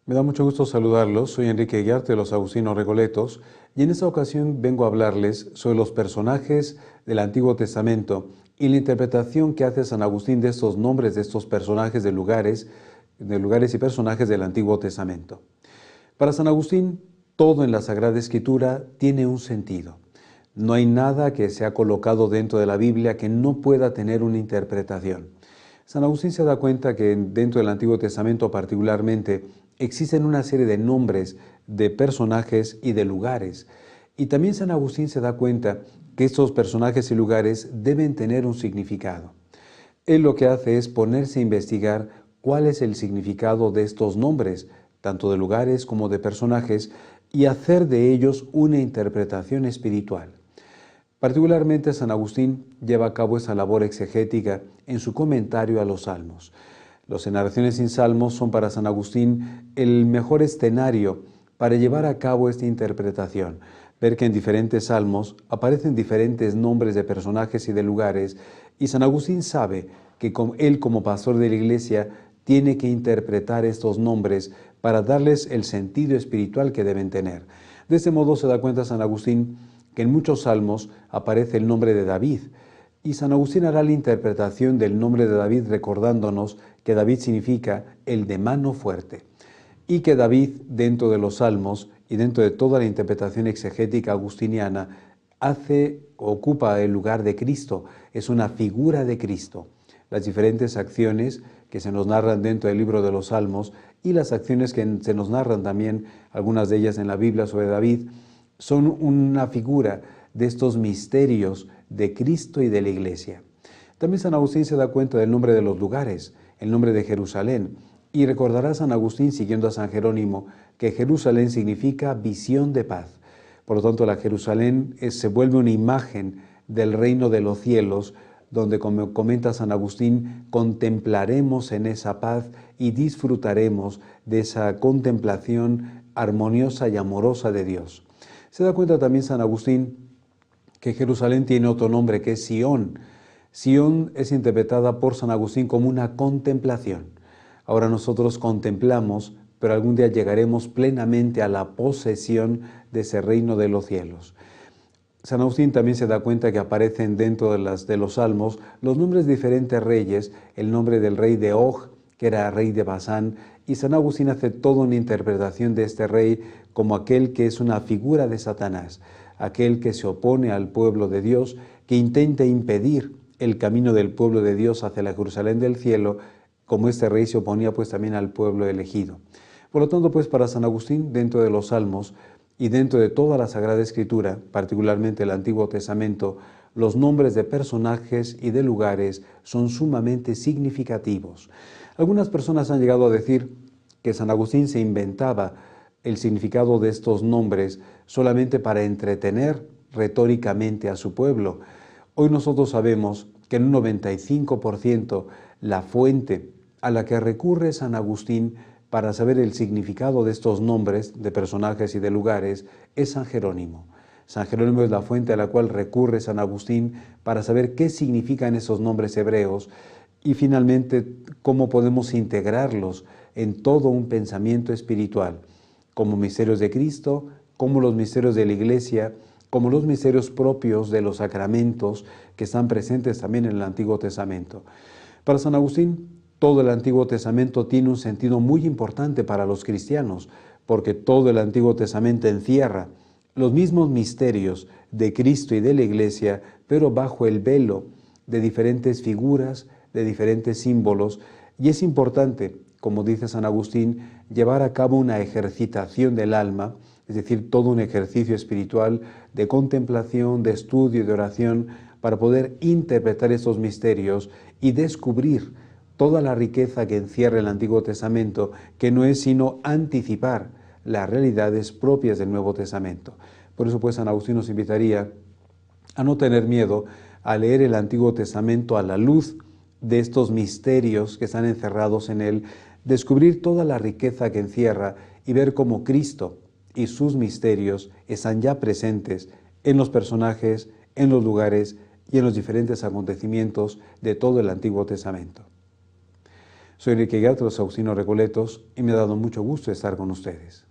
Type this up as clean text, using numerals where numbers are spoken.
Me da mucho gusto saludarlos. Soy Enrique Guiarte de los Agustinos Recoletos y en esta ocasión vengo a hablarles sobre los personajes del Antiguo Testamento y la interpretación que hace San Agustín de estos nombres de estos personajes de lugares y personajes del Antiguo Testamento. Para San Agustín, todo en la Sagrada Escritura tiene un sentido. No hay nada que sea colocado dentro de la Biblia que no pueda tener una interpretación. San Agustín se da cuenta que dentro del Antiguo Testamento particularmente existen una serie de nombres de personajes y de lugares. Y también San Agustín se da cuenta que estos personajes y lugares deben tener un significado. Él lo que hace es ponerse a investigar cuál es el significado de estos nombres, tanto de lugares como de personajes, y hacer de ellos una interpretación espiritual. Particularmente San Agustín lleva a cabo esa labor exegética en su comentario a los Salmos. Las narraciones sin salmos son para San Agustín el mejor escenario para llevar a cabo esta interpretación. Ver que en diferentes salmos aparecen diferentes nombres de personajes y de lugares, y San Agustín sabe que él como pastor de la Iglesia tiene que interpretar estos nombres para darles el sentido espiritual que deben tener. De este modo se da cuenta San Agustín que en muchos salmos aparece el nombre de David, y San Agustín hará la interpretación del nombre de David recordándonos que David significa el de mano fuerte, y que David dentro de los salmos y dentro de toda la interpretación exegética agustiniana ocupa el lugar de Cristo, es una figura de Cristo. Las diferentes acciones que se nos narran dentro del libro de los Salmos y las acciones que se nos narran también, algunas de ellas en la Biblia sobre David, son una figura de estos misterios de Cristo y de la Iglesia. También San Agustín se da cuenta del nombre de los lugares, el nombre de Jerusalén, y recordará San Agustín, siguiendo a San Jerónimo, que Jerusalén significa visión de paz. Por lo tanto, la Jerusalén se vuelve una imagen del reino de los cielos, donde, como comenta San Agustín, contemplaremos en esa paz y disfrutaremos de esa contemplación armoniosa y amorosa de Dios. Se da cuenta también San Agustín que Jerusalén tiene otro nombre, que es Sión. Sión es interpretada por San Agustín como una contemplación. Ahora nosotros contemplamos, pero algún día llegaremos plenamente a la posesión de ese reino de los cielos. San Agustín también se da cuenta que aparecen dentro de los salmos los nombres de diferentes reyes, el nombre del rey de Og, que era rey de Basán, y San Agustín hace toda una interpretación de este rey como aquel que es una figura de Satanás, aquel que se opone al pueblo de Dios, que intenta impedir el camino del pueblo de Dios hacia la Jerusalén del cielo, como este rey se oponía pues también al pueblo elegido. Por lo tanto, pues para San Agustín, dentro de los salmos y dentro de toda la Sagrada Escritura, particularmente el Antiguo Testamento, los nombres de personajes y de lugares son sumamente significativos. Algunas personas han llegado a decir que San Agustín se inventaba el significado de estos nombres solamente para entretener retóricamente a su pueblo. Hoy nosotros sabemos que en un 95% la fuente a la que recurre San Agustín para saber el significado de estos nombres de personajes y de lugares es San Jerónimo. San Jerónimo es la fuente a la cual recurre San Agustín para saber qué significan esos nombres hebreos y finalmente cómo podemos integrarlos en todo un pensamiento espiritual, como misterios de Cristo, como los misterios de la Iglesia, como los misterios propios de los sacramentos que están presentes también en el Antiguo Testamento. Para San Agustín, todo el Antiguo Testamento tiene un sentido muy importante para los cristianos, porque todo el Antiguo Testamento encierra los mismos misterios de Cristo y de la Iglesia, pero bajo el velo de diferentes figuras, de diferentes símbolos, y es importante, como dice San Agustín, llevar a cabo una ejercitación del alma, es decir, todo un ejercicio espiritual de contemplación, de estudio y de oración, para poder interpretar esos misterios y descubrir toda la riqueza que encierra el Antiguo Testamento, que no es sino anticipar las realidades propias del Nuevo Testamento. Por eso pues San Agustín nos invitaría a no tener miedo a leer el Antiguo Testamento a la luz de estos misterios que están encerrados en él, descubrir toda la riqueza que encierra y ver cómo Cristo y sus misterios están ya presentes en los personajes, en los lugares y en los diferentes acontecimientos de todo el Antiguo Testamento. Soy Enrique Guerra de los Agustinos Recoletos y me ha dado mucho gusto estar con ustedes.